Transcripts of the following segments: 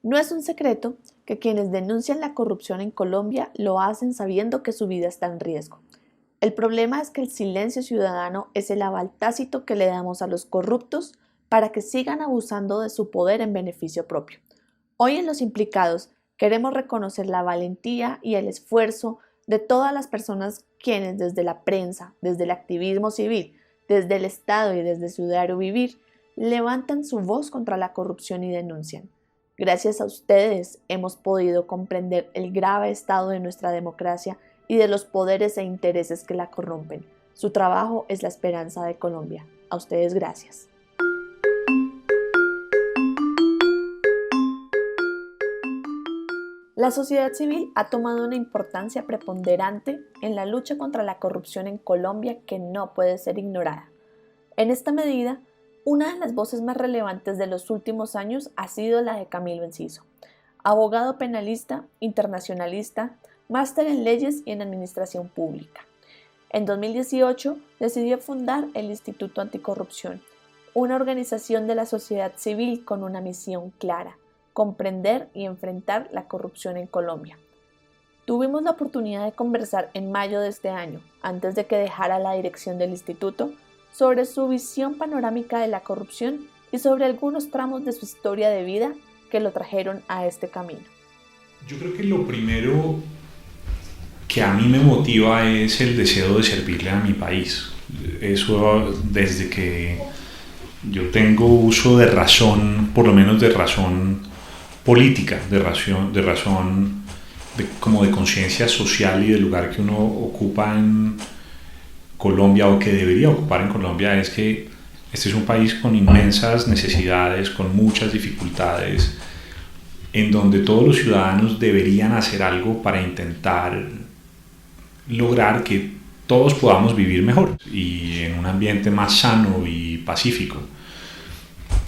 No es un secreto que quienes denuncian la corrupción en Colombia lo hacen sabiendo que su vida está en riesgo. El problema es que el silencio ciudadano es el aval tácito que le damos a los corruptos para que sigan abusando de su poder en beneficio propio. Hoy en Los Implicados queremos reconocer la valentía y el esfuerzo de todas las personas quienes desde la prensa, desde el activismo civil, desde el Estado y desde su diario vivir, levantan su voz contra la corrupción y denuncian. Gracias a ustedes hemos podido comprender el grave estado de nuestra democracia y de los poderes e intereses que la corrompen. Su trabajo es la esperanza de Colombia. A ustedes gracias. La sociedad civil ha tomado una importancia preponderante en la lucha contra la corrupción en Colombia que no puede ser ignorada. En esta medida, una de las voces más relevantes de los últimos años ha sido la de Camilo Enciso, abogado penalista, internacionalista, máster en leyes y en administración pública. En 2018 decidió fundar el Instituto Anticorrupción, una organización de la sociedad civil con una misión clara: comprender y enfrentar la corrupción en Colombia. Tuvimos la oportunidad de conversar en mayo de este año, antes de que dejara la dirección del instituto, sobre su visión panorámica de la corrupción y sobre algunos tramos de su historia de vida que lo trajeron a este camino. Yo creo que lo primero que a mí me motiva es el deseo de servirle a mi país. Eso desde que yo tengo uso de razón, por lo menos de razón política, como de conciencia social y del lugar que uno ocupa en Colombia o que debería ocupar en Colombia, es que este es un país con inmensas necesidades, con muchas dificultades, en donde todos los ciudadanos deberían hacer algo para intentar lograr que todos podamos vivir mejor y en un ambiente más sano y pacífico.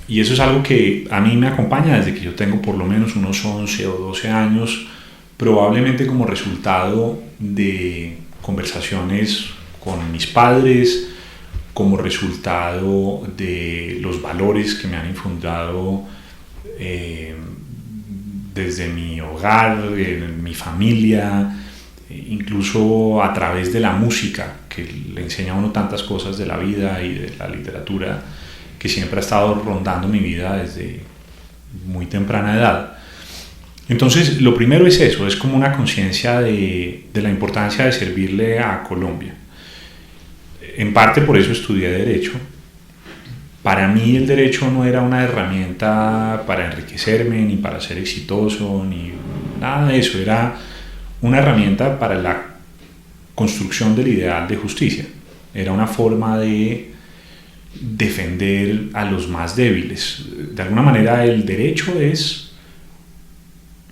Y eso es algo que a mí me acompaña desde que yo tengo por lo menos unos 11 o 12 años, probablemente como resultado de conversaciones con mis padres, como resultado de los valores que me han infundado desde mi hogar, mi familia, incluso a través de la música, que le enseña a uno tantas cosas de la vida y de la literatura, que siempre ha estado rondando mi vida desde muy temprana edad. Entonces, lo primero es eso, es como una conciencia de la importancia de servirle a Colombia. En parte por eso estudié Derecho. Para mí el derecho no era una herramienta para enriquecerme, ni para ser exitoso, ni nada de eso. Era una herramienta para la construcción del ideal de justicia. Era una forma de defender a los más débiles. De alguna manera el derecho es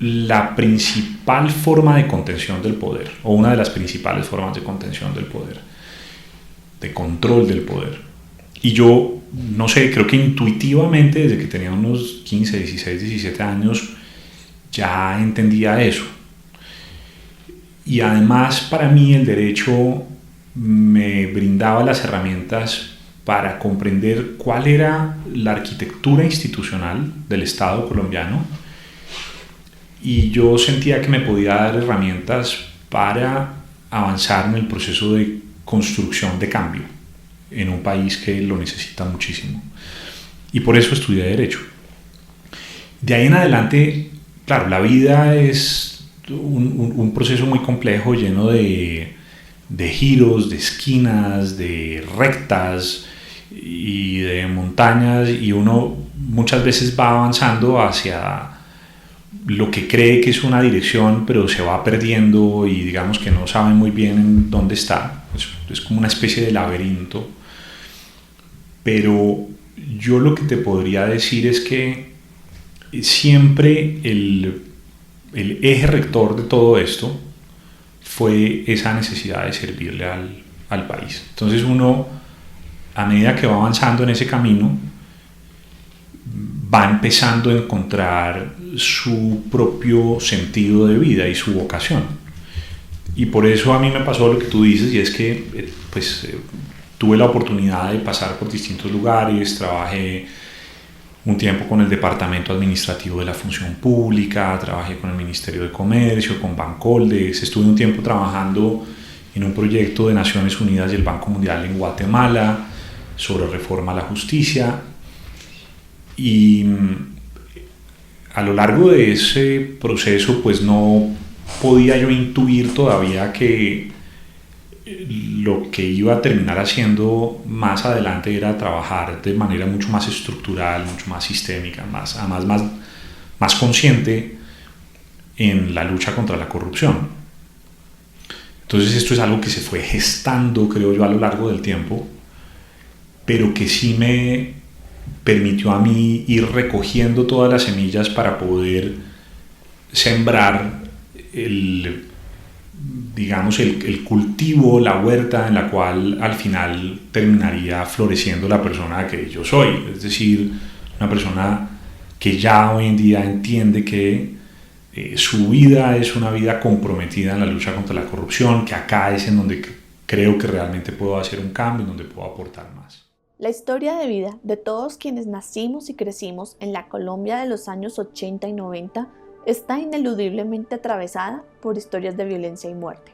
la principal forma de contención del poder, o una de las principales formas de contención del poder, de control del poder. Y yo, no sé, creo que intuitivamente desde que tenía unos 15, 16, 17 años ya entendía eso. Y además para mí el derecho me brindaba las herramientas para comprender cuál era la arquitectura institucional del Estado colombiano, y yo sentía que me podía dar herramientas para avanzar en el proceso de construcción de cambio en un país que lo necesita muchísimo. Y por eso estudié Derecho. De ahí en adelante, claro, la vida es un proceso muy complejo, lleno de giros, de esquinas, de rectas y de montañas, y uno muchas veces va avanzando hacia lo que cree que es una dirección, pero se va perdiendo y digamos que no sabe muy bien en dónde está. Es como una especie de laberinto. Pero yo lo que te podría decir es que siempre el eje rector de todo esto fue esa necesidad de servirle al país. Entonces uno, a medida que va avanzando en ese camino, va empezando a encontrar su propio sentido de vida y su vocación. Y por eso a mí me pasó lo que tú dices, y es que tuve la oportunidad de pasar por distintos lugares, trabajé un tiempo con el Departamento Administrativo de la Función Pública, trabajé con el Ministerio de Comercio, con Bancoldex, estuve un tiempo trabajando en un proyecto de Naciones Unidas y el Banco Mundial en Guatemala sobre reforma a la justicia. Y a lo largo de ese proceso pues no podía yo intuir todavía que lo que iba a terminar haciendo más adelante era trabajar de manera mucho más estructural, mucho más sistémica, más consciente en la lucha contra la corrupción. Entonces esto es algo que se fue gestando, creo yo, a lo largo del tiempo, pero que sí me permitió a mí ir recogiendo todas las semillas para poder sembrar el cultivo, la huerta en la cual al final terminaría floreciendo la persona que yo soy, es decir, una persona que ya hoy en día entiende que su vida es una vida comprometida en la lucha contra la corrupción, que acá es en donde creo que realmente puedo hacer un cambio, en donde puedo aportar más. La historia de vida de todos quienes nacimos y crecimos en la Colombia de los años 80 y 90 está ineludiblemente atravesada por historias de violencia y muerte.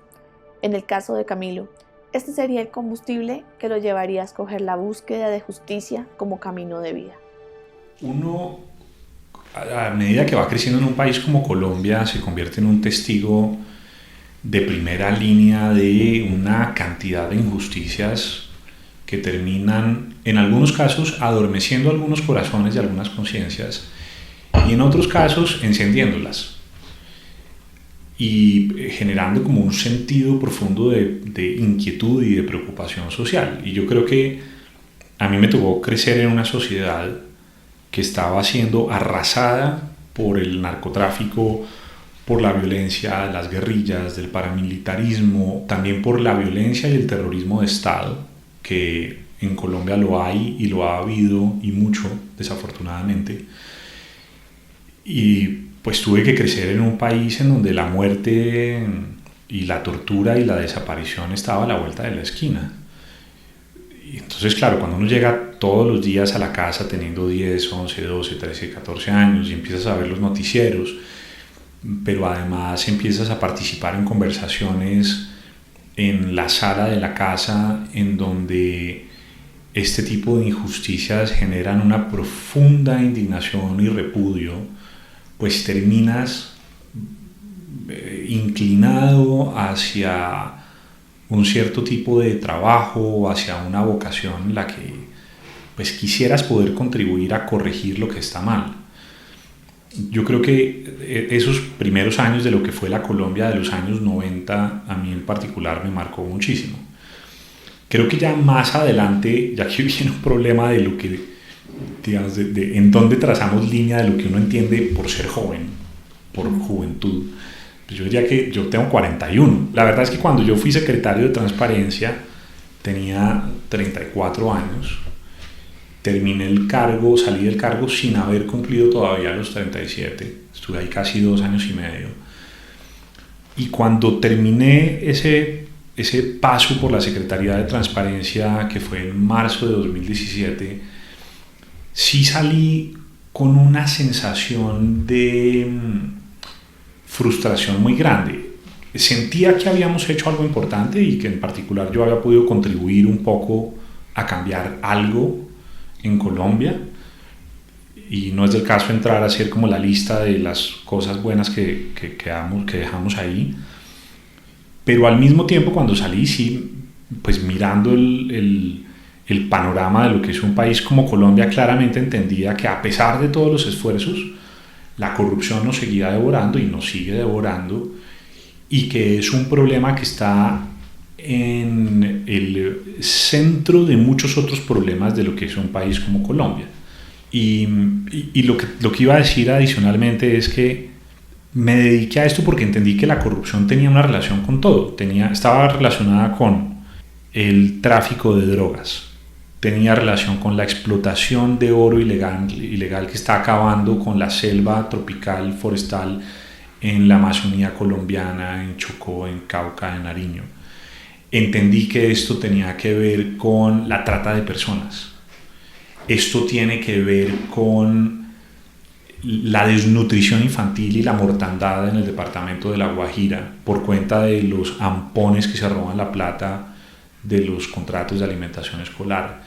En el caso de Camilo, este sería el combustible que lo llevaría a escoger la búsqueda de justicia como camino de vida. Uno, a medida que va creciendo en un país como Colombia, se convierte en un testigo de primera línea de una cantidad de injusticias que terminan, en algunos casos, adormeciendo algunos corazones y algunas conciencias, y en otros casos encendiéndolas y generando como un sentido profundo de inquietud y de preocupación social. Y yo creo que a mí me tocó crecer en una sociedad que estaba siendo arrasada por el narcotráfico, por la violencia de las guerrillas, del paramilitarismo, también por la violencia y el terrorismo de Estado, que en Colombia lo hay y lo ha habido y mucho, desafortunadamente. Y pues tuve que crecer en un país en donde la muerte y la tortura y la desaparición estaba a la vuelta de la esquina. Y entonces, claro, cuando uno llega todos los días a la casa teniendo 10, 11, 12, 13, 14 años y empiezas a ver los noticieros, pero además empiezas a participar en conversaciones en la sala de la casa en donde este tipo de injusticias generan una profunda indignación y repudio, pues terminas inclinado hacia un cierto tipo de trabajo, hacia una vocación en la que pues quisieras poder contribuir a corregir lo que está mal. Yo creo que esos primeros años de lo que fue la Colombia de los años 90, a mí en particular me marcó muchísimo. Creo que ya más adelante, ya que viene un problema de lo que, digamos, de en dónde trazamos línea de lo que uno entiende por ser joven, por juventud. Pues yo diría que yo tengo 41. La verdad es que cuando yo fui secretario de Transparencia tenía 34 años. Terminé el cargo, salí del cargo sin haber cumplido todavía los 37. Estuve ahí casi 2 años y medio. Y cuando terminé ese paso por la Secretaría de Transparencia, que fue en marzo de 2017, sí salí con una sensación de frustración muy grande. Sentía que habíamos hecho algo importante y que en particular yo había podido contribuir un poco a cambiar algo en Colombia, y no es del caso entrar a hacer como la lista de las cosas buenas que dejamos ahí, pero al mismo tiempo cuando salí, sí, pues mirando el panorama de lo que es un país como Colombia, claramente entendía que a pesar de todos los esfuerzos, la corrupción nos seguía devorando y nos sigue devorando, y que es un problema que está en el centro de muchos otros problemas de lo que es un país como Colombia. Y lo que iba a decir adicionalmente es que me dediqué a esto porque entendí que la corrupción tenía una relación con todo. Estaba relacionada con el tráfico de drogas, tenía relación con la explotación de oro ilegal que está acabando con la selva tropical forestal en la Amazonía colombiana, en Chocó, en Cauca, en Nariño. Entendí que esto tenía que ver con la trata de personas esto tiene que ver con la desnutrición infantil y la mortandad en el departamento de La Guajira por cuenta de los ampones que se roban la plata de los contratos de alimentación escolar.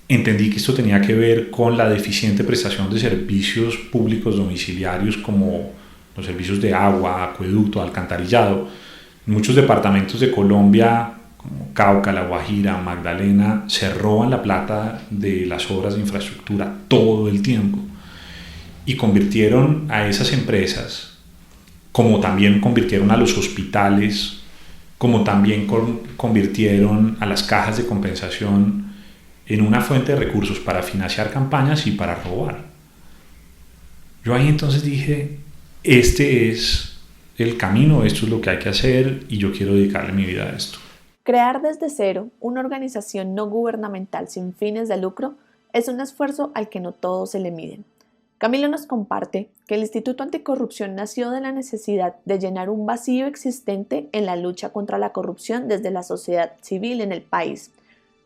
Entendí que esto tenía que ver con la deficiente prestación de servicios públicos domiciliarios como los servicios de agua, acueducto, alcantarillado. En muchos departamentos de Colombia, como Cauca, La Guajira, Magdalena, se roban la plata de las obras de infraestructura todo el tiempo y convirtieron a esas empresas, como también convirtieron a los hospitales, como también convirtieron a las cajas de compensación en una fuente de recursos para financiar campañas y para robar. Yo ahí entonces dije, este es el camino, esto es lo que hay que hacer y yo quiero dedicarle mi vida a esto. Crear desde cero una organización no gubernamental sin fines de lucro es un esfuerzo al que no todos se le miden. Camilo nos comparte que el Instituto Anticorrupción nació de la necesidad de llenar un vacío existente en la lucha contra la corrupción desde la sociedad civil en el país,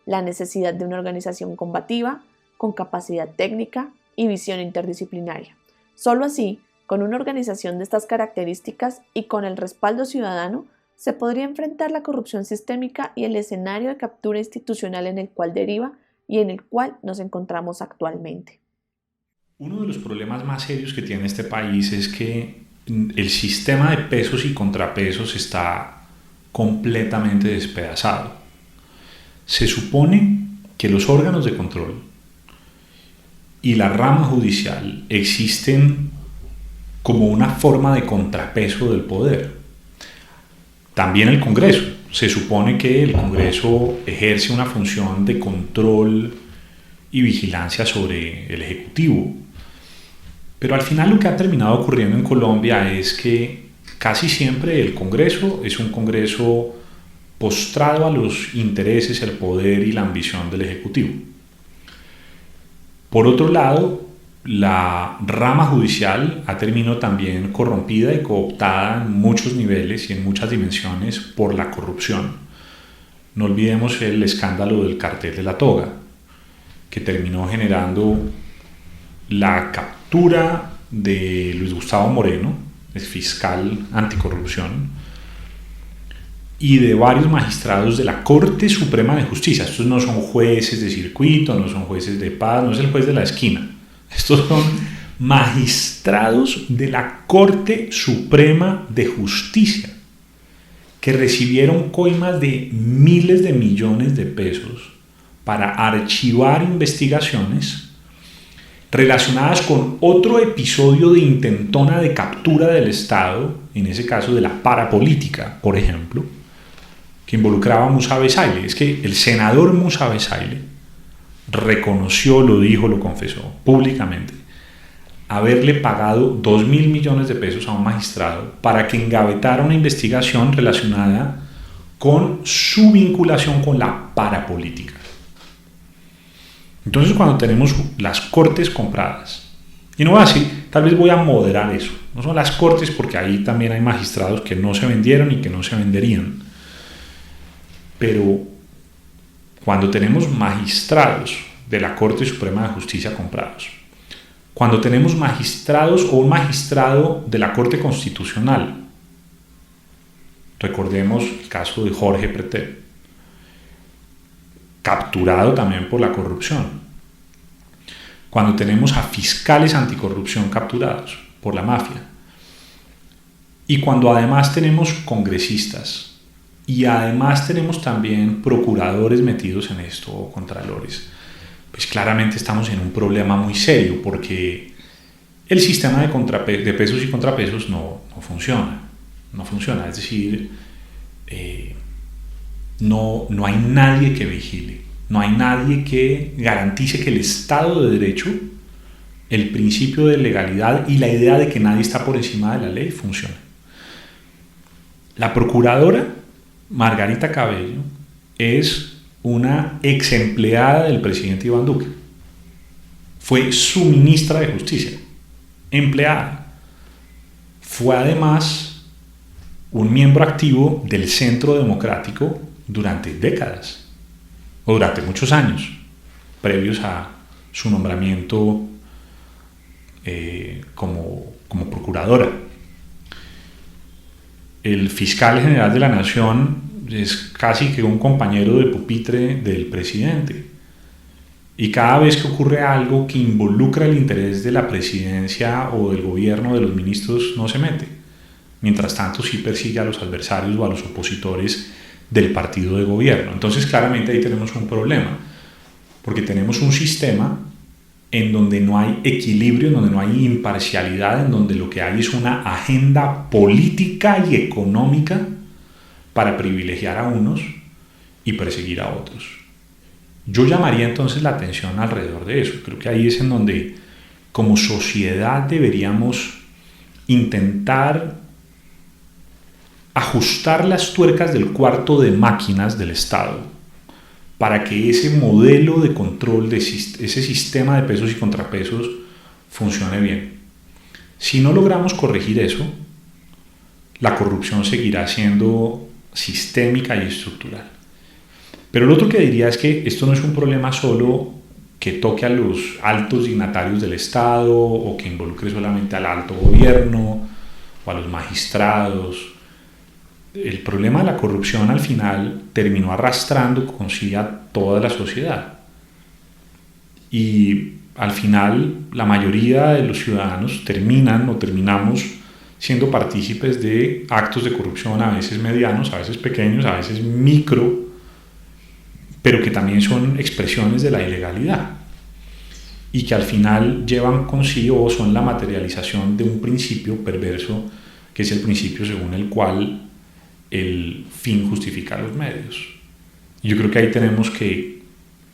la necesidad de una organización combativa, con capacidad técnica y visión interdisciplinaria. Solo así, con una organización de estas características y con el respaldo ciudadano, se podría enfrentar la corrupción sistémica y el escenario de captura institucional en el cual deriva y en el cual nos encontramos actualmente. Uno de los problemas más serios que tiene este país es que el sistema de pesos y contrapesos está completamente despedazado. Se supone que los órganos de control y la rama judicial existen como una forma de contrapeso del poder. También el Congreso. Se supone que el Congreso ejerce una función de control y vigilancia sobre el Ejecutivo. Pero al final lo que ha terminado ocurriendo en Colombia es que casi siempre el Congreso es un Congreso postrado a los intereses, el poder y la ambición del Ejecutivo. Por otro lado, la rama judicial ha terminado también corrompida y cooptada en muchos niveles y en muchas dimensiones por la corrupción. No olvidemos el escándalo del cartel de la toga, que terminó generando la captura de Luis Gustavo Moreno, el fiscal anticorrupción, y de varios magistrados de la Corte Suprema de Justicia. Estos no son jueces de circuito, no son jueces de paz, no es el juez de la esquina. Estos son magistrados de la Corte Suprema de Justicia que recibieron coimas de miles de millones de pesos para archivar investigaciones relacionadas con otro episodio de intentona de captura del Estado, en ese caso de la parapolítica, por ejemplo, que involucraba a Musa Besaile. Es que el senador Musa Besaile reconoció, lo dijo, lo confesó públicamente, haberle pagado 2.000 millones de pesos a un magistrado para que engavetara una investigación relacionada con su vinculación con la parapolítica. Entonces, cuando tenemos las cortes compradas, y no voy a decir, tal vez voy a moderar eso, no son las cortes porque ahí también hay magistrados que no se vendieron y que no se venderían, pero cuando tenemos magistrados de la Corte Suprema de Justicia comprados, cuando tenemos magistrados o un magistrado de la Corte Constitucional, recordemos el caso de Jorge Pretel, capturado también por la corrupción, cuando tenemos a fiscales anticorrupción capturados por la mafia, y cuando además tenemos congresistas y además tenemos también procuradores metidos en esto o contralores, pues claramente estamos en un problema muy serio porque el sistema de pesos y contrapesos no funciona, es decir, no hay nadie que vigile, no hay nadie que garantice que el Estado de Derecho, el principio de legalidad y la idea de que nadie está por encima de la ley funcione. La procuradora Margarita Cabello es una ex empleada del presidente Iván Duque. Fue su ministra de Justicia, empleada. Fue además un miembro activo del Centro Democrático durante décadas, o durante muchos años, previos a su nombramiento como procuradora. El fiscal general de la Nación es casi que un compañero de pupitre del presidente. Y cada vez que ocurre algo que involucra el interés de la presidencia o del gobierno, de los ministros, no se mete. Mientras tanto, sí persigue a los adversarios o a los opositores del partido de gobierno. Entonces, claramente ahí tenemos un problema, porque tenemos un sistema en donde no hay equilibrio, en donde no hay imparcialidad, en donde lo que hay es una agenda política y económica para privilegiar a unos y perseguir a otros. Yo llamaría entonces la atención alrededor de eso. Creo que ahí es en donde como sociedad deberíamos intentar ajustar las tuercas del cuarto de máquinas del Estado para que ese modelo de control, ese sistema de pesos y contrapesos funcione bien. Si no logramos corregir eso, la corrupción seguirá siendo sistémica y estructural. Pero lo otro que diría es que esto no es un problema solo que toque a los altos dignatarios del Estado o que involucre solamente al alto gobierno o a los magistrados. El problema de la corrupción al final terminó arrastrando consigo a toda la sociedad. Y al final la mayoría de los ciudadanos terminamos siendo partícipes de actos de corrupción, a veces medianos, a veces pequeños, a veces micro, pero que también son expresiones de la ilegalidad y que al final llevan consigo o son la materialización de un principio perverso, que es el principio según el cual el fin justifica los medios. Yo creo que ahí tenemos que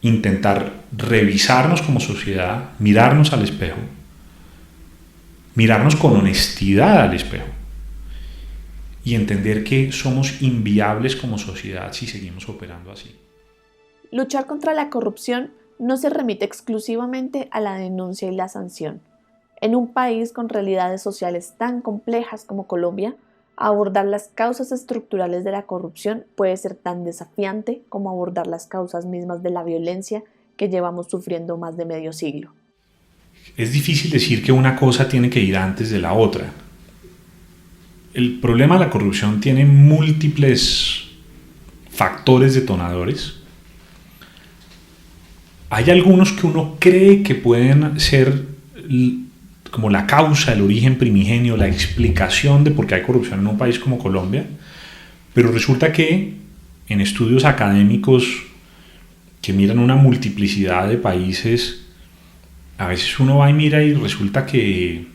intentar revisarnos como sociedad, mirarnos al espejo, mirarnos con honestidad al espejo y entender que somos inviables como sociedad si seguimos operando así. Luchar contra la corrupción no se remite exclusivamente a la denuncia y la sanción. En un país con realidades sociales tan complejas como Colombia, abordar las causas estructurales de la corrupción puede ser tan desafiante como abordar las causas mismas de la violencia que llevamos sufriendo más de medio siglo. Es difícil decir que una cosa tiene que ir antes de la otra. El problema de la corrupción tiene múltiples factores detonadores. Hay algunos que uno cree que pueden ser como la causa, el origen primigenio, la explicación de por qué hay corrupción en un país como Colombia, pero resulta que en estudios académicos que miran una multiplicidad de países, a veces uno va y mira y resulta que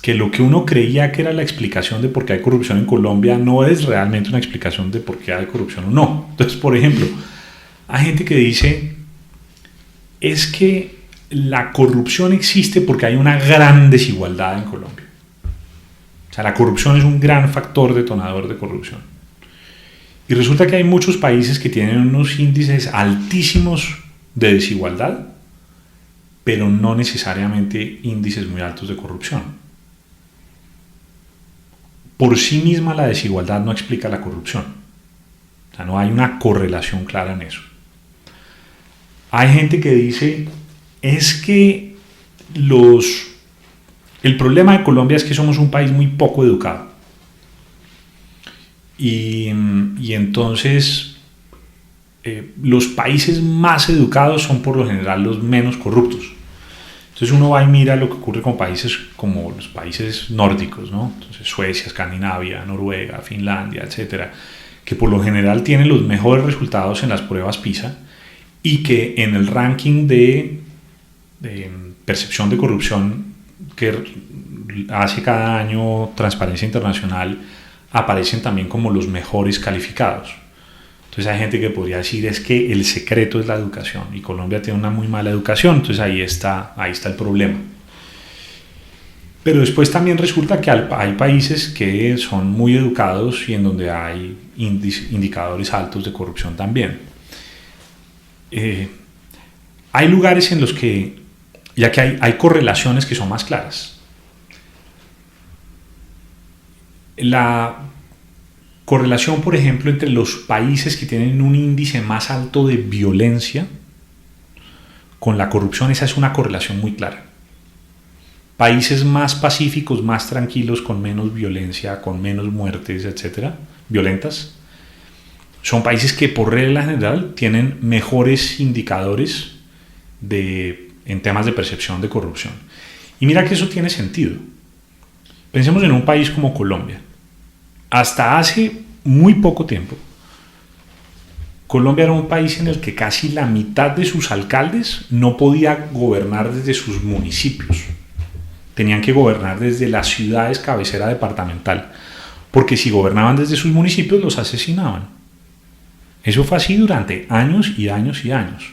lo que uno creía que era la explicación de por qué hay corrupción en Colombia no es realmente una explicación de por qué hay corrupción o no. Entonces, por ejemplo, hay gente que dice es que la corrupción existe porque hay una gran desigualdad en Colombia. O sea, la corrupción es un gran factor detonador de corrupción. Y resulta que hay muchos países que tienen unos índices altísimos de desigualdad, pero no necesariamente índices muy altos de corrupción. Por sí misma la desigualdad no explica la corrupción. O sea, no hay una correlación clara en eso. Hay gente que dice, es que el problema de Colombia es que somos un país muy poco educado. Y entonces los países más educados son por lo general los menos corruptos. Entonces uno va y mira lo que ocurre con países como los países nórdicos, ¿no? Entonces Suecia, Escandinavia, Noruega, Finlandia, etcétera, que por lo general tienen los mejores resultados en las pruebas PISA y que en el ranking de percepción de corrupción que hace cada año Transparencia Internacional aparecen también como los mejores calificados. Entonces hay gente que podría decir es que el secreto es la educación y Colombia tiene una muy mala educación, entonces ahí está el problema. Pero después también resulta que hay países que son muy educados y en donde hay indicadores altos de corrupción también. Hay lugares en los que, ya que hay correlaciones que son más claras. La correlación, por ejemplo, entre los países que tienen un índice más alto de violencia con la corrupción, esa es una correlación muy clara. Países más pacíficos, más tranquilos, con menos violencia, con menos muertes, etcétera, violentas, son países que por regla general tienen mejores indicadores en temas de percepción de corrupción. Y mira que eso tiene sentido. Pensemos en un país como Colombia. Hasta hace muy poco tiempo, Colombia era un país en el que casi la mitad de sus alcaldes no podía gobernar desde sus municipios. Tenían que gobernar desde las ciudades cabecera departamental, porque si gobernaban desde sus municipios los asesinaban. Eso fue así durante años y años y años.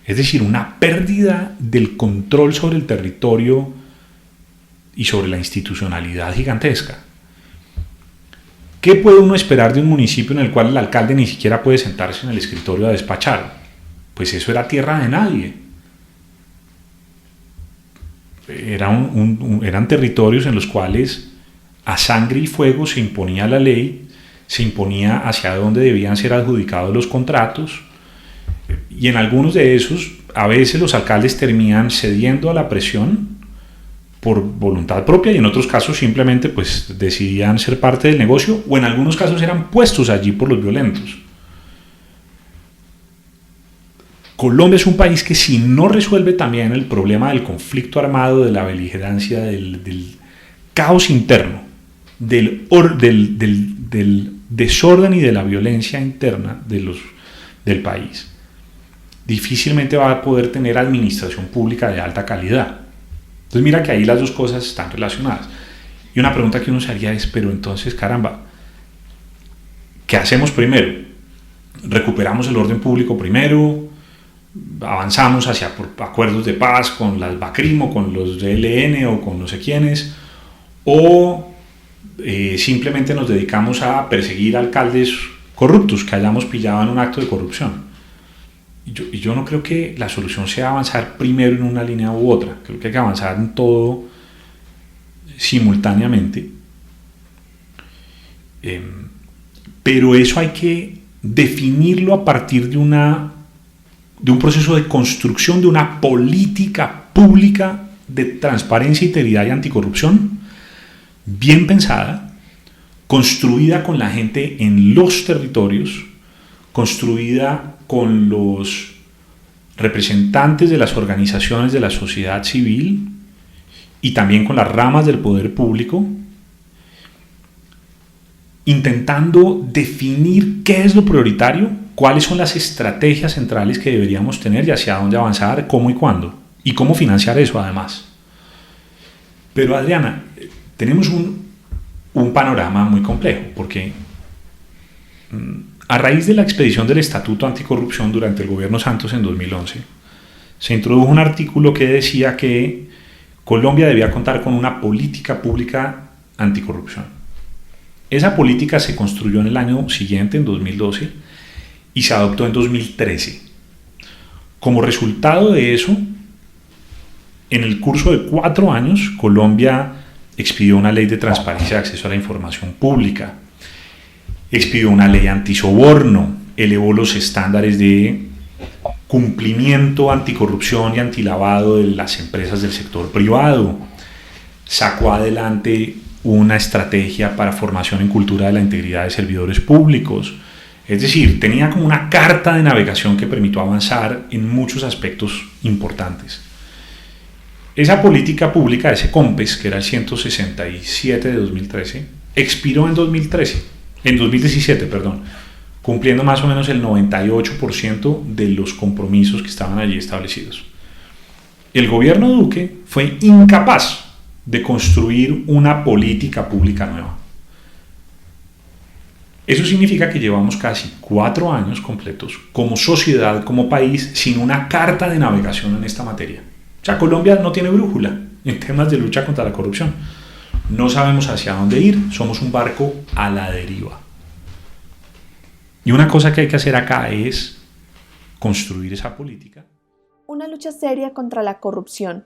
Es decir, una pérdida del control sobre el territorio y sobre la institucionalidad gigantesca. ¿Qué puede uno esperar de un municipio en el cual el alcalde ni siquiera puede sentarse en el escritorio a despachar? Pues eso era tierra de nadie. Eran territorios en los cuales a sangre y fuego se imponía la ley, se imponía hacia dónde debían ser adjudicados los contratos, y en algunos de esos a veces los alcaldes terminan cediendo a la presión por voluntad propia, y en otros casos simplemente pues decidían ser parte del negocio, o en algunos casos eran puestos allí por los violentos. Colombia es un país que, si no resuelve también el problema del conflicto armado, de la beligerancia, del caos interno, del desorden y de la violencia interna del país, difícilmente va a poder tener administración pública de alta calidad. Entonces mira que ahí las dos cosas están relacionadas. Y una pregunta que uno se haría es, pero entonces, caramba, ¿qué hacemos primero? ¿Recuperamos el orden público primero? ¿Avanzamos hacia acuerdos de paz con las BACRIM o con los ELN o con no sé quiénes? ¿O simplemente nos dedicamos a perseguir alcaldes corruptos que hayamos pillado en un acto de corrupción? Y yo no creo que la solución sea avanzar primero en una línea u otra. Creo que hay que avanzar en todo simultáneamente. Pero eso hay que definirlo a partir de un proceso de construcción de una política pública de transparencia, integridad y anticorrupción bien pensada, construida con la gente en los territorios, construida con los representantes de las organizaciones de la sociedad civil y también con las ramas del poder público, intentando definir qué es lo prioritario, cuáles son las estrategias centrales que deberíamos tener y hacia dónde avanzar, cómo y cuándo, y cómo financiar eso además. Pero Adriana, tenemos un panorama muy complejo, porque a raíz de la expedición del Estatuto Anticorrupción durante el gobierno Santos en 2011, se introdujo un artículo que decía que Colombia debía contar con una política pública anticorrupción. Esa política se construyó en el año siguiente, en 2012, y se adoptó en 2013. Como resultado de eso, en el curso de 4 años, Colombia expidió una ley de transparencia y acceso a la información pública, expidió una ley antisoborno, elevó los estándares de cumplimiento anticorrupción y antilavado de las empresas del sector privado, sacó adelante una estrategia para formación en cultura de la integridad de servidores públicos. Es decir, tenía como una carta de navegación que permitió avanzar en muchos aspectos importantes. Esa política pública, ese COMPES, que era el 167 de 2013, expiró en 2017, cumpliendo más o menos el 98% de los compromisos que estaban allí establecidos. El gobierno Duque fue incapaz de construir una política pública nueva. Eso significa que llevamos casi 4 años completos como sociedad, como país, sin una carta de navegación en esta materia. O sea, Colombia no tiene brújula en temas de lucha contra la corrupción. No sabemos hacia dónde ir, somos un barco a la deriva. Y una cosa que hay que hacer acá es construir esa política. Una lucha seria contra la corrupción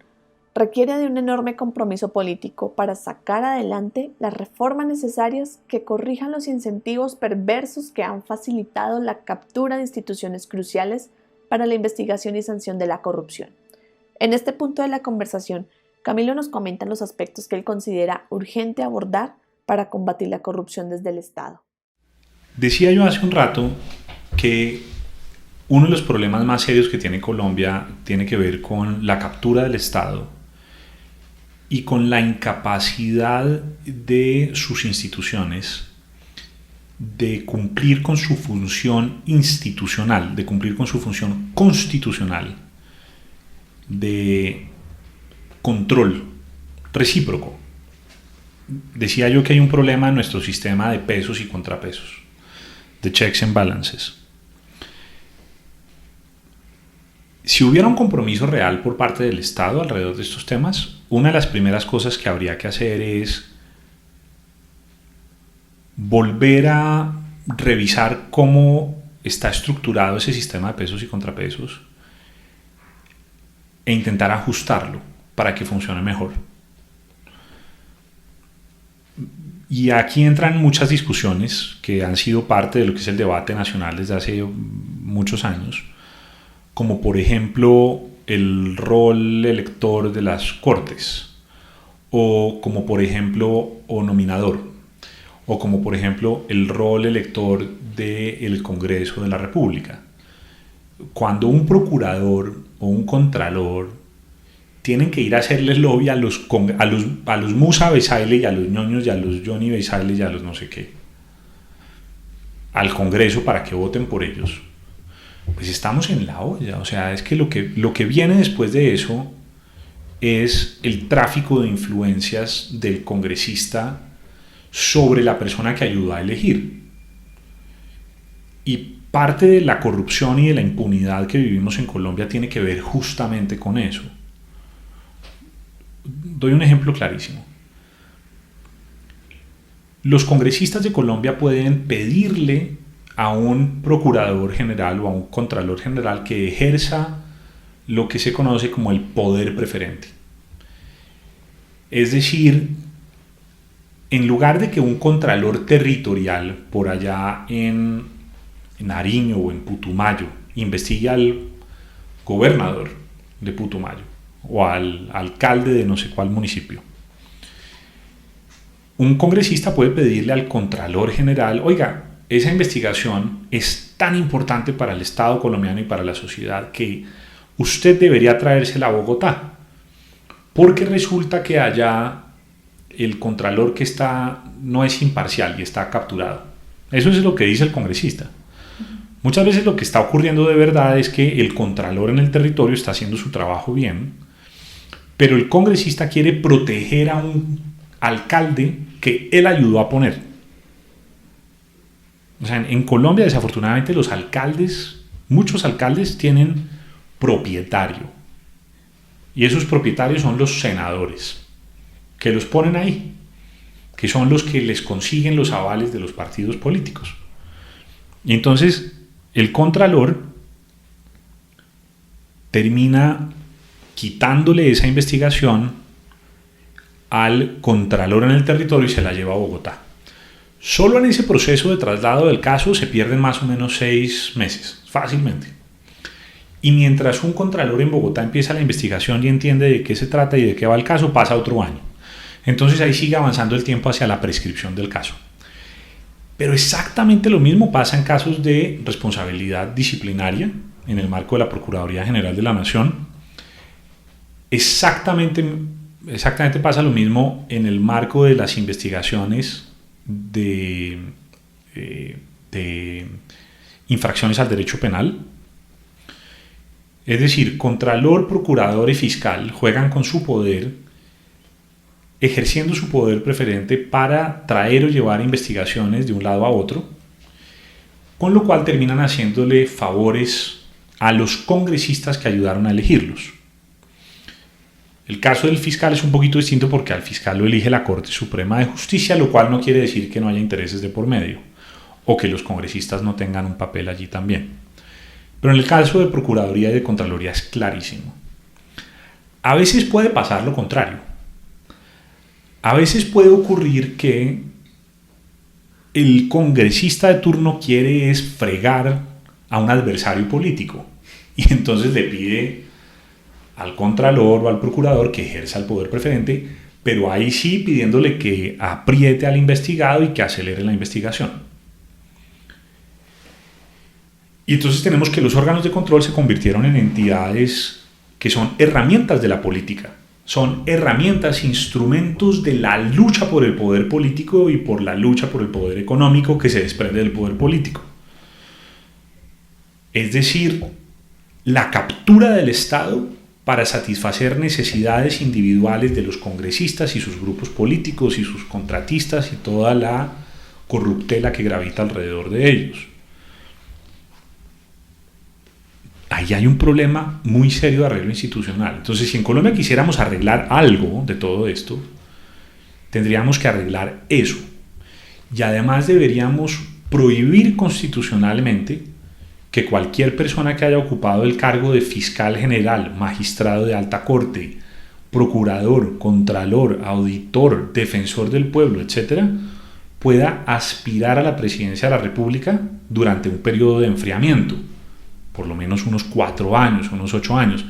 requiere de un enorme compromiso político para sacar adelante las reformas necesarias que corrijan los incentivos perversos que han facilitado la captura de instituciones cruciales para la investigación y sanción de la corrupción. En este punto de la conversación, Camilo nos comenta los aspectos que él considera urgente abordar para combatir la corrupción desde el Estado. Decía yo hace un rato que uno de los problemas más serios que tiene Colombia tiene que ver con la captura del Estado y con la incapacidad de sus instituciones de cumplir con su función institucional, de cumplir con su función constitucional de control recíproco. Decía yo que hay un problema en nuestro sistema de pesos y contrapesos, de checks and balances. Si hubiera un compromiso real por parte del Estado alrededor de estos temas, una de las primeras cosas que habría que hacer es volver a revisar cómo está estructurado ese sistema de pesos y contrapesos e intentar ajustarlo para que funcione mejor. Y aquí entran muchas discusiones que han sido parte de lo que es el debate nacional desde hace muchos años, como por ejemplo el rol elector de las cortes, o como por ejemplo o nominador, o como por ejemplo el rol elector del Congreso de la República. Cuando un procurador o un contralor tienen que ir a hacerles lobby a los Musa Besaile y a los ñoños y a los Johnny Besaile y a los no sé qué, al Congreso para que voten por ellos, pues estamos en la olla. O sea, es que lo que viene después de eso es el tráfico de influencias del congresista sobre la persona que ayudó a elegir. Y parte de la corrupción y de la impunidad que vivimos en Colombia tiene que ver justamente con eso. Doy un ejemplo clarísimo. Los congresistas de Colombia pueden pedirle a un procurador general o a un contralor general que ejerza lo que se conoce como el poder preferente. Es decir, en lugar de que un contralor territorial por allá en Nariño o en Putumayo investigue al gobernador de Putumayo o al alcalde de no sé cuál municipio, un congresista puede pedirle al contralor general: oiga, esa investigación es tan importante para el Estado colombiano y para la sociedad que usted debería traérsela a Bogotá, porque resulta que allá el contralor que está no es imparcial y está capturado. Eso es lo que dice el congresista. Muchas veces lo que está ocurriendo de verdad es que el contralor en el territorio está haciendo su trabajo bien, pero el congresista quiere proteger a un alcalde que él ayudó a poner. O sea, en Colombia desafortunadamente los alcaldes, muchos alcaldes tienen propietario, y esos propietarios son los senadores que los ponen ahí, que son los que les consiguen los avales de los partidos políticos. Y entonces el contralor termina quitándole esa investigación al contralor en el territorio y se la lleva a Bogotá. Solo en ese proceso de traslado del caso se pierden más o menos 6 meses, fácilmente. Y mientras un contralor en Bogotá empieza la investigación y entiende de qué se trata y de qué va el caso, pasa otro año. Entonces ahí sigue avanzando el tiempo hacia la prescripción del caso. Pero exactamente lo mismo pasa en casos de responsabilidad disciplinaria en el marco de la Procuraduría General de la Nación. Exactamente pasa lo mismo en el marco de las investigaciones de infracciones al derecho penal. Es decir, contralor, procurador y fiscal juegan con su poder, ejerciendo su poder preferente para traer o llevar investigaciones de un lado a otro, con lo cual terminan haciéndole favores a los congresistas que ayudaron a elegirlos. El caso del fiscal es un poquito distinto porque al fiscal lo elige la Corte Suprema de Justicia, lo cual no quiere decir que no haya intereses de por medio o que los congresistas no tengan un papel allí también. Pero en el caso de Procuraduría y de Contraloría es clarísimo. A veces puede pasar lo contrario. A veces puede ocurrir que el congresista de turno quiere es fregar a un adversario político y entonces le pide al contralor o al procurador que ejerza el poder preferente, pero ahí sí pidiéndole que apriete al investigado y que acelere la investigación. Y entonces tenemos que los órganos de control se convirtieron en entidades que son herramientas de la política, son herramientas, instrumentos de la lucha por el poder político y por la lucha por el poder económico que se desprende del poder político. Es decir, la captura del Estado para satisfacer necesidades individuales de los congresistas y sus grupos políticos y sus contratistas y toda la corruptela que gravita alrededor de ellos. Ahí hay un problema muy serio de arreglo institucional. Entonces, si en Colombia quisiéramos arreglar algo de todo esto, tendríamos que arreglar eso. Y además deberíamos prohibir constitucionalmente que cualquier persona que haya ocupado el cargo de fiscal general, magistrado de alta corte, procurador, contralor, auditor, defensor del pueblo, etc., pueda aspirar a la presidencia de la República durante un periodo de enfriamiento, por lo menos unos 4 años, unos 8 años.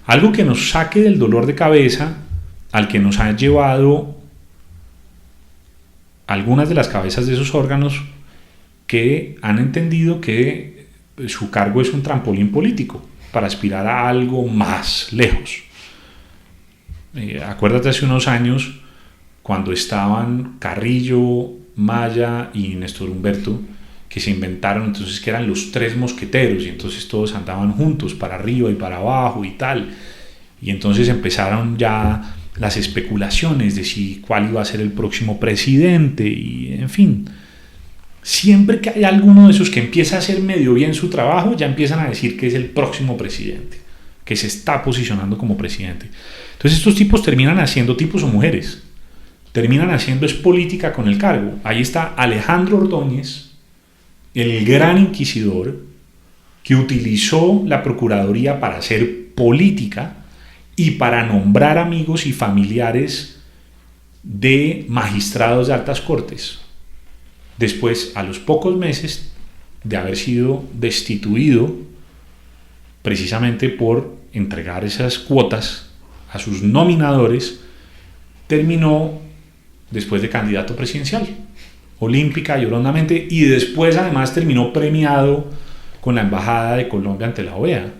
Algo que nos saque del dolor de cabeza al que nos han llevado algunas de las cabezas de esos órganos que han entendido que su cargo es un trampolín político para aspirar a algo más lejos. Acuérdate hace unos años cuando estaban Carrillo, Maya y Néstor Humberto, que se inventaron entonces que eran los 3 mosqueteros y entonces todos andaban juntos para arriba y para abajo y tal, y entonces empezaron ya las especulaciones de si cuál iba a ser el próximo presidente y en fin. Siempre que hay alguno de esos que empieza a hacer medio bien su trabajo, ya empiezan a decir que es el próximo presidente, que se está posicionando como presidente. Entonces estos tipos terminan haciendo, tipos o mujeres, terminan haciendo es política con el cargo. Ahí está Alejandro Ordóñez, el gran inquisidor, que utilizó la Procuraduría para hacer política y para nombrar amigos y familiares de magistrados de altas cortes. Después, a los pocos meses de haber sido destituido precisamente por entregar esas cuotas a sus nominadores, terminó después de candidato presidencial, olímpica y hondamente, y después además terminó premiado con la Embajada de Colombia ante la OEA.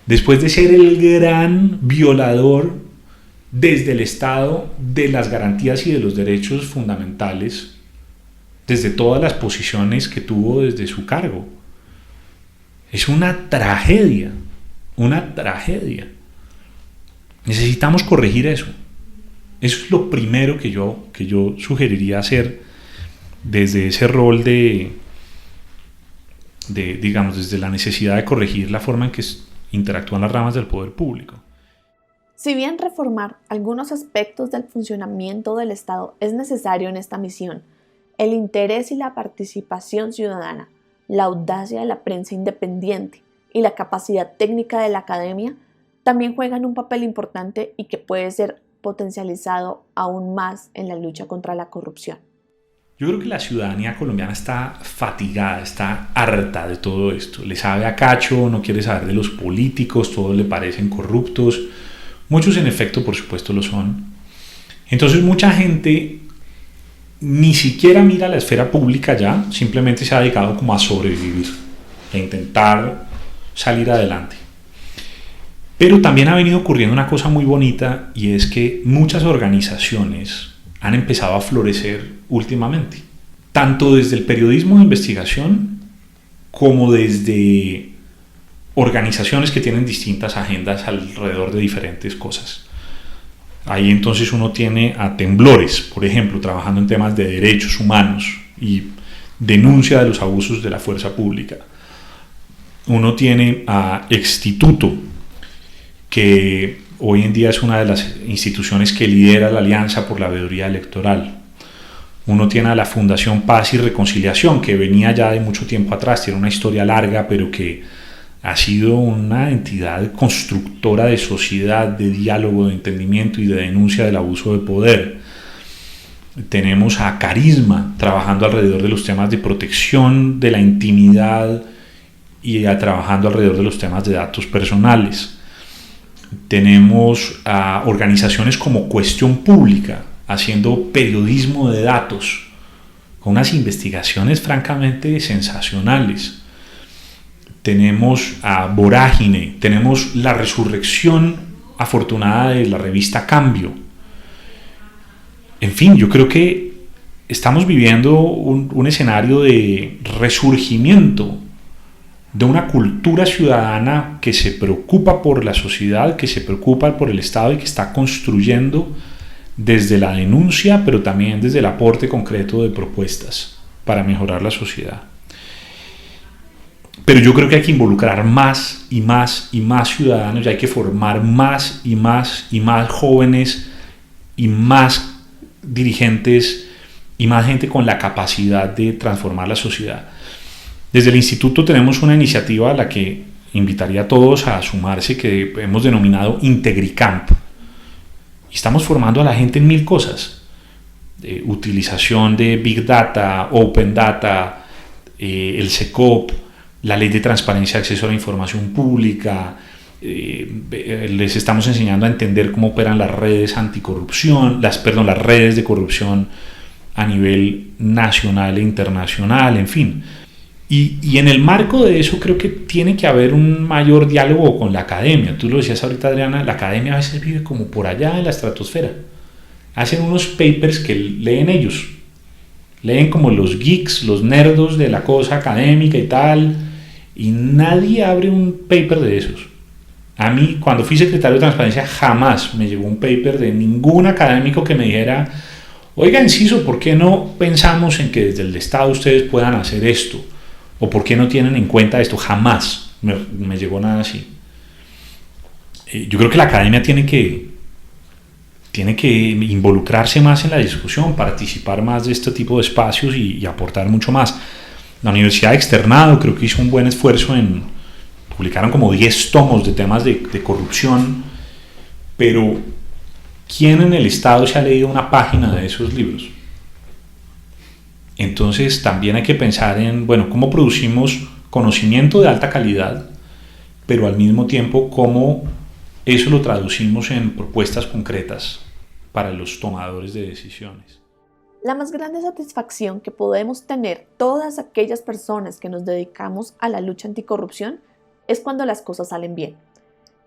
Después de ser el gran violador desde el Estado de las garantías y de los derechos fundamentales, desde todas las posiciones que tuvo desde su cargo. Es una tragedia, una tragedia. Necesitamos corregir eso. Eso es lo primero que yo sugeriría hacer desde ese rol digamos, desde la necesidad de corregir la forma en que interactúan las ramas del poder público. Si bien reformar algunos aspectos del funcionamiento del Estado es necesario en esta misión, el interés y la participación ciudadana, la audacia de la prensa independiente y la capacidad técnica de la academia también juegan un papel importante y que puede ser potencializado aún más en la lucha contra la corrupción. Yo creo que la ciudadanía colombiana está fatigada, está harta de todo esto. Le sabe a cacho, no quiere saber de los políticos, todos le parecen corruptos. Muchos en efecto, por supuesto, lo son. Entonces mucha gente ni siquiera mira la esfera pública ya, simplemente se ha dedicado como a sobrevivir, a intentar salir adelante. Pero también ha venido ocurriendo una cosa muy bonita, y es que muchas organizaciones han empezado a florecer últimamente, tanto desde el periodismo de investigación como desde organizaciones que tienen distintas agendas alrededor de diferentes cosas. Ahí entonces uno tiene a Temblores, por ejemplo, trabajando en temas de derechos humanos y denuncia de los abusos de la fuerza pública. Uno tiene a Exstituto, que hoy en día es una de las instituciones que lidera la Alianza por la Veeduría Electoral. Uno tiene a la Fundación Paz y Reconciliación, que venía ya de mucho tiempo atrás, tiene una historia larga, pero que ha sido una entidad constructora de sociedad, de diálogo, de entendimiento y de denuncia del abuso de poder. Tenemos a Carisma, trabajando alrededor de los temas de protección de la intimidad y trabajando alrededor de los temas de datos personales. Tenemos a organizaciones como Cuestión Pública haciendo periodismo de datos con unas investigaciones francamente sensacionales. Tenemos a Vorágine, tenemos la resurrección afortunada de la revista Cambio. En fin, yo creo que estamos viviendo un escenario de resurgimiento de una cultura ciudadana que se preocupa por la sociedad, que se preocupa por el Estado y que está construyendo desde la denuncia, pero también desde el aporte concreto de propuestas para mejorar la sociedad. Pero yo creo que hay que involucrar más y más y más ciudadanos, y hay que formar más y más y más jóvenes y más dirigentes y más gente con la capacidad de transformar la sociedad. Desde el instituto tenemos una iniciativa a la que invitaría a todos a sumarse, que hemos denominado Integricamp. Y estamos formando a la gente en 1000 cosas. Utilización de Big Data, Open Data, el SECOP, la Ley de Transparencia y Acceso a la Información Pública. Les estamos enseñando a entender cómo operan las redes anticorrupción, las redes de corrupción a nivel nacional e internacional, en fin. Y en el marco de eso creo que tiene que haber un mayor diálogo con la academia. Tú lo decías ahorita, Adriana, la academia a veces vive como por allá en la estratosfera. Hacen unos papers que leen ellos. Leen como los geeks, los nerdos de la cosa académica y tal, y nadie abre un paper de esos. A mí, cuando fui secretario de Transparencia, jamás me llegó un paper de ningún académico que me dijera: oiga, Enciso, ¿por qué no pensamos en que desde el Estado ustedes puedan hacer esto? ¿O por qué no tienen en cuenta esto? Jamás me llegó nada así. Yo creo que la academia tiene que involucrarse más en la discusión, participar más de este tipo de espacios y aportar mucho más. La Universidad de Externado creo que hizo un buen esfuerzo publicaron como 10 tomos de temas de corrupción, pero ¿quién en el Estado se ha leído una página de esos libros? Entonces también hay que pensar en, cómo producimos conocimiento de alta calidad, pero al mismo tiempo cómo eso lo traducimos en propuestas concretas para los tomadores de decisiones. La más grande satisfacción que podemos tener todas aquellas personas que nos dedicamos a la lucha anticorrupción es cuando las cosas salen bien.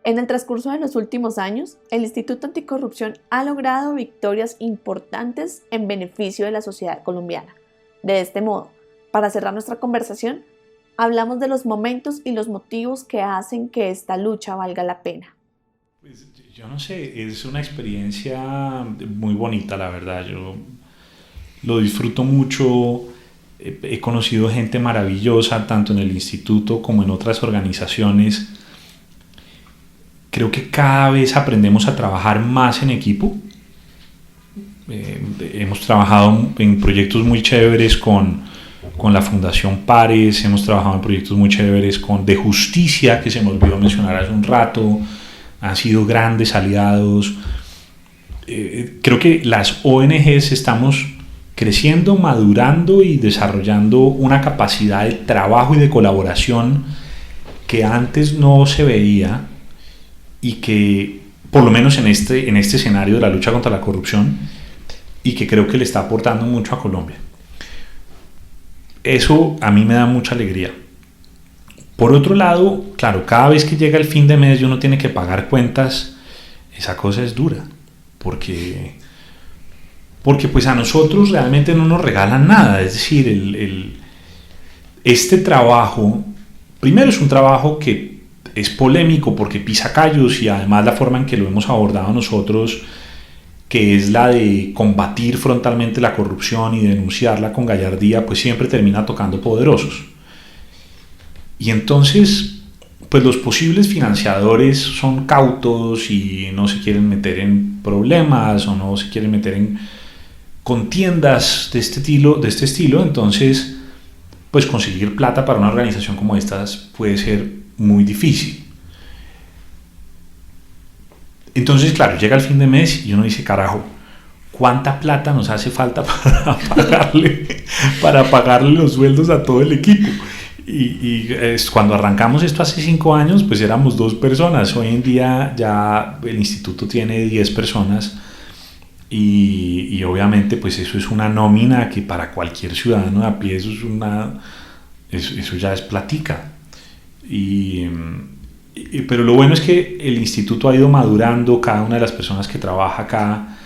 En el transcurso de los últimos años, el Instituto Anticorrupción ha logrado victorias importantes en beneficio de la sociedad colombiana. De este modo, para cerrar nuestra conversación, hablamos de los momentos y los motivos que hacen que esta lucha valga la pena. Pues, yo no sé, es una experiencia muy bonita, la verdad. Yo lo disfruto mucho. He conocido gente maravillosa, tanto en el instituto como en otras organizaciones. Creo que cada vez aprendemos a trabajar más en equipo. Hemos trabajado en proyectos muy chéveres con la Fundación Pares, hemos trabajado en proyectos muy chéveres de justicia, que se me olvidó mencionar hace un rato. Han sido grandes aliados. Creo que las ONGs estamos creciendo, madurando y desarrollando una capacidad de trabajo y de colaboración que antes no se veía, y que, por lo menos en este escenario de la lucha contra la corrupción, y que creo que le está aportando mucho a Colombia. Eso a mí me da mucha alegría. Por otro lado, claro, cada vez que llega el fin de mes y uno tiene que pagar cuentas, esa cosa es dura, porque pues a nosotros realmente no nos regalan nada. Es decir, este trabajo, primero es un trabajo que es polémico porque pisa callos, y además la forma en que lo hemos abordado nosotros, que es la de combatir frontalmente la corrupción y denunciarla con gallardía, pues siempre termina tocando poderosos. Y entonces, pues los posibles financiadores son cautos y no se quieren meter en problemas o no se quieren meter en contiendas de este estilo. Entonces, pues conseguir plata para una organización como estas puede ser muy difícil. Entonces, claro, llega el fin de mes y uno dice: carajo, ¿cuánta plata nos hace falta para pagarle los sueldos a todo el equipo? Cuando arrancamos esto hace 5 años, pues éramos 2 personas. Hoy en día ya el instituto tiene 10 personas y obviamente pues eso es una nómina que para cualquier ciudadano de a pie eso ya es platica. Pero lo bueno es que el instituto ha ido madurando, cada una de las personas que trabaja acá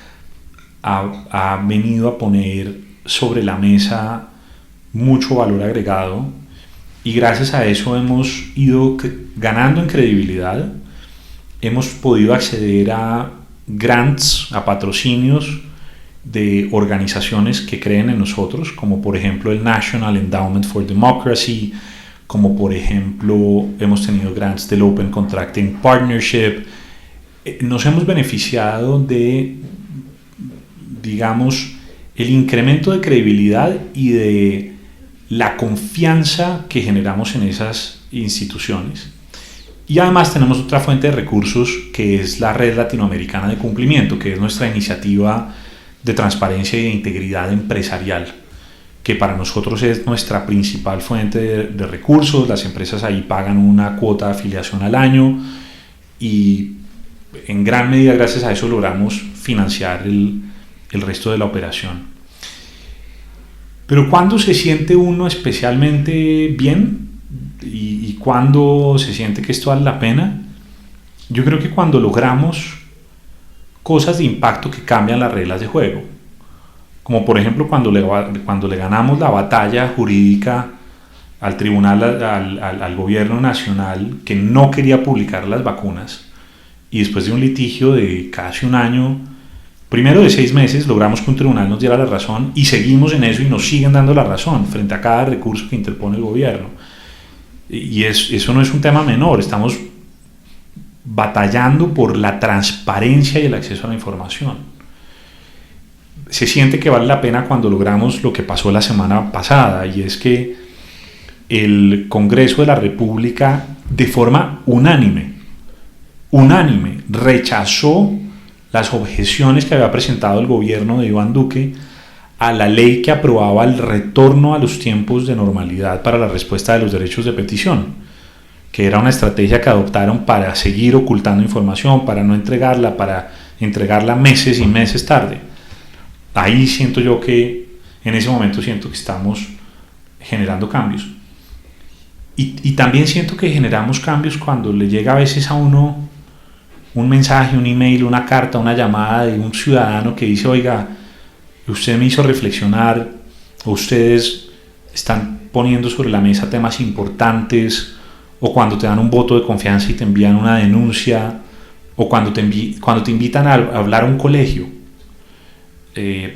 ha venido a poner sobre la mesa mucho valor agregado y gracias a eso hemos ido ganando en credibilidad, hemos podido acceder a grants, a patrocinios de organizaciones que creen en nosotros, como por ejemplo el National Endowment for Democracy, como por ejemplo hemos tenido grants del Open Contracting Partnership. Nos hemos beneficiado de, digamos, el incremento de credibilidad y de la confianza que generamos en esas instituciones. Y además tenemos otra fuente de recursos que es la Red Latinoamericana de Cumplimiento, que es nuestra iniciativa de transparencia y de integridad empresarial, que para nosotros es nuestra principal fuente de recursos. Las empresas ahí pagan una cuota de afiliación al año y en gran medida gracias a eso logramos financiar el resto de la operación. Pero ¿cuándo se siente uno especialmente bien? ¿Y cuándo se siente que esto vale la pena? Yo creo que cuando logramos cosas de impacto que cambian las reglas de juego. Como por ejemplo cuando le ganamos la batalla jurídica al tribunal, al gobierno nacional que no quería publicar las vacunas. Y después de un litigio de casi un año, primero de 6 meses, logramos que un tribunal nos diera la razón y seguimos en eso y nos siguen dando la razón frente a cada recurso que interpone el gobierno. Y eso no es un tema menor, estamos batallando por la transparencia y el acceso a la información. Se siente que vale la pena cuando logramos lo que pasó la semana pasada, y es que el Congreso de la República, de forma unánime, rechazó las objeciones que había presentado el gobierno de Iván Duque a la ley que aprobaba el retorno a los tiempos de normalidad para la respuesta de los derechos de petición, que era una estrategia que adoptaron para seguir ocultando información, para no entregarla, para entregarla meses y meses tarde. Ahí siento yo que, en ese momento siento que estamos generando cambios. Y también siento que generamos cambios cuando le llega a veces a uno un mensaje, un email, una carta, una llamada de un ciudadano que dice: oiga, usted me hizo reflexionar, o ustedes están poniendo sobre la mesa temas importantes, o cuando te dan un voto de confianza y te envían una denuncia, o cuando te invitan a hablar a un colegio.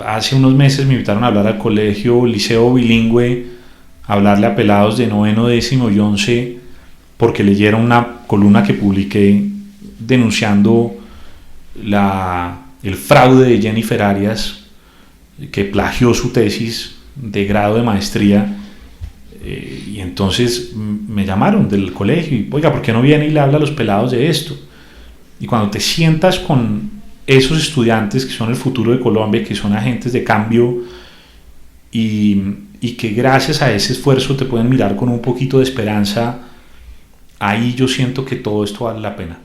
Hace unos meses me invitaron a hablar al colegio Liceo Bilingüe, a hablarle a pelados de 9º, 10º y 11, porque leyeron una columna que publiqué denunciando el fraude de Jennifer Arias, que plagió su tesis de grado de maestría. Y entonces me llamaron del colegio y: oiga, ¿por qué no viene y le habla a los pelados de esto? Y cuando te sientas con esos estudiantes que son el futuro de Colombia, que son agentes de cambio y que gracias a ese esfuerzo te pueden mirar con un poquito de esperanza, ahí yo siento que todo esto vale la pena.